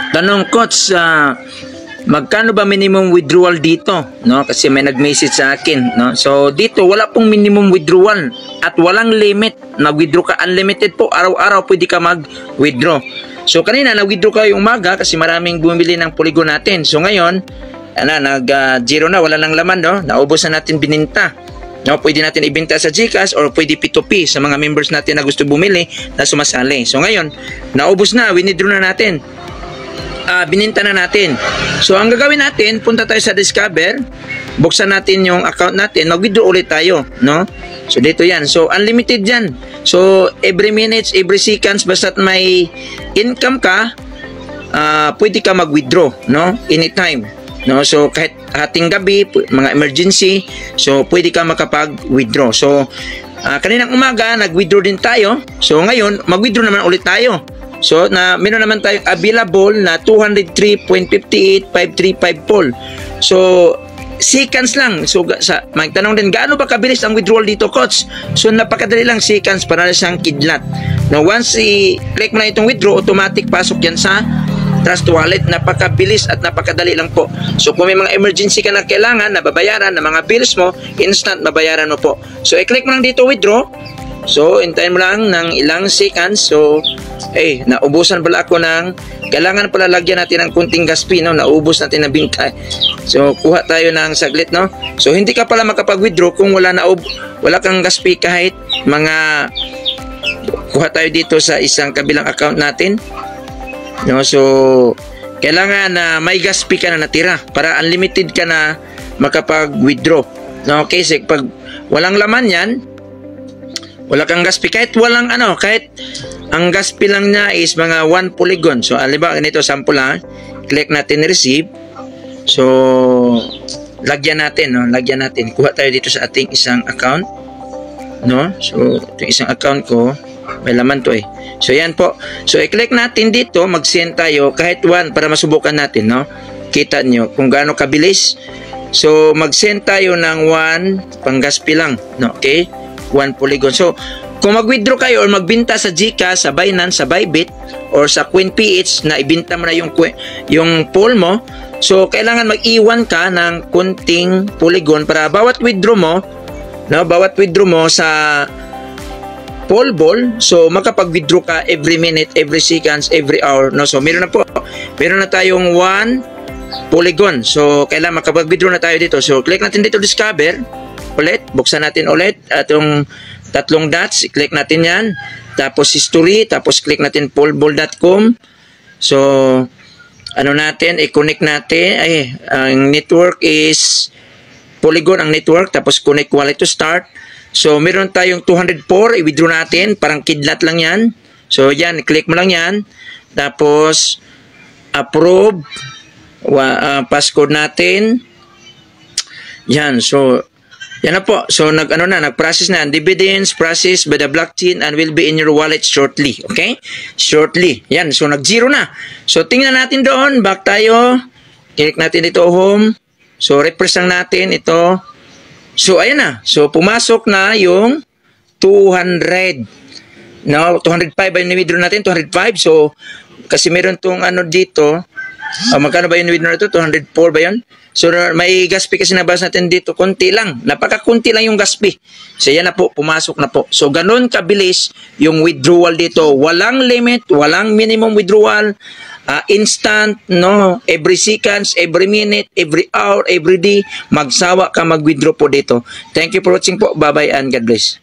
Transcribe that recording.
Tanong coach, magkano ba minimum withdrawal dito? No, kasi may nag-message sa akin, no. So dito wala pong minimum withdrawal at walang limit. Nag-withdraw ka unlimited po, araw-araw pwede ka mag-withdraw. So kanina nag-withdraw ka yung umaga kasi maraming bumili ng Polygon natin. So ngayon, nag-zero na, wala nang laman, no. Naubos na natin bininta. No, pwede natin ibenta sa GCash or pwede P2P sa mga members natin na gusto bumili na sumasali. So ngayon, naubos na, withdraw na natin. Bininta na natin. So ang gagawin natin, punta tayo sa Discover, buksan natin yung account natin, mag-withdraw ulit tayo, no? So dito yan. So unlimited yan. So every minutes, every seconds, basta may income ka, pwede ka mag-withdraw, no? Anytime. No? So kahit hating gabi, mga emergency, so pwede ka makapag-withdraw. So kaninang umaga, nag-withdraw din tayo. So ngayon, mag-withdraw naman ulit tayo. So, meron naman tayong available na 203.58,535 poll. So, seconds lang. So, magtanong din, gaano ba kabilis ang withdrawal dito, coach? So, napakadali lang, seconds, para siyang kidlat. Now, once i-click mo na itong withdraw, automatic pasok yan sa Trust Wallet. Napakabilis at napakadali lang po. So, kung may mga emergency ka na kailangan, na babayaran, na mga bills mo, instant mabayaran mo po. So, i-click mo lang dito withdraw. So, hintayin mo lang ng ilang seconds. So, naubusan pala ako ng, kailangan pala lagyan natin ng kunting gas fee, no? Naubos natin na bintay. So, kuha tayo ng saglit, no? So, hindi ka pala makapag-withdraw kung wala kang gas fee kahit mga, kuha tayo dito sa isang kabilang account natin. No? So, kailangan na may gas fee ka na natira para unlimited ka na makapag-withdraw. No? Okay, so, pag walang laman yan, wala kang gas fee, kahit walang kahit ang gas fee lang niya is mga 1 Polygon. So, halimbawa, ganito, sample ha. Click natin receive. So, lagyan natin, no? Lagyan natin. Kuha tayo dito sa ating isang account. No? So, itong isang account ko, may laman to eh. So, yan po. So, i-click natin dito, mag-send tayo kahit 1 para masubukan natin, no? Kita nyo kung gaano kabilis. So, mag-send tayo ng 1 pang gas fee lang, no? Okay? 1 Polygon. So, kung mag-withdraw kayo or magbinta sa GCash, sa Binance, sa Bybit, or sa QueenPH na ibinta mo na yung pool mo, so, kailangan mag-iwan ka ng kunting Polygon para bawat withdraw mo, no, bawat withdraw mo sa pool ball, so, makapag-withdraw ka every minute, every seconds, every hour, no? So, meron na tayong 1 Polygon. So, kailangan makapag-withdraw na tayo dito. So, click natin dito, Discover. Ulit, buksan natin ulit atong tatlong dots, i-click natin yan, tapos history, tapos click natin poolball.com. So, natin, i-connect natin, ang network is Polygon ang network, tapos connect wallet to start. So, meron tayong 204, i-withdraw natin, parang kidlat lang yan. So, yan, i-click mo lang yan, tapos approve, passcode natin, yan. So, yan na po. So, nag-process na. Dividends processed by the blockchain and will be in your wallet shortly. Okay? Shortly. Yan. So, nag-zero na. So, tingnan natin doon. Back tayo. Click natin dito home. So, refresh lang natin ito. So, ayan na. So, pumasok na yung 200. No? 205 ba yung withdraw natin? 205. So, kasi meron tong dito. Magkano ba yung withdraw na ito? 204 ba yun? So, may gas fee kasi nabasa natin dito. Konti lang. Napaka-kunti lang yung gas fee. So, yan na po. Pumasok na po. So, ganun kabilis yung withdrawal dito. Walang limit. Walang minimum withdrawal. Instant, no? Every seconds, every minute, every hour, every day. Magsawa ka mag-withdraw po dito. Thank you for watching po. Bye-bye and God bless.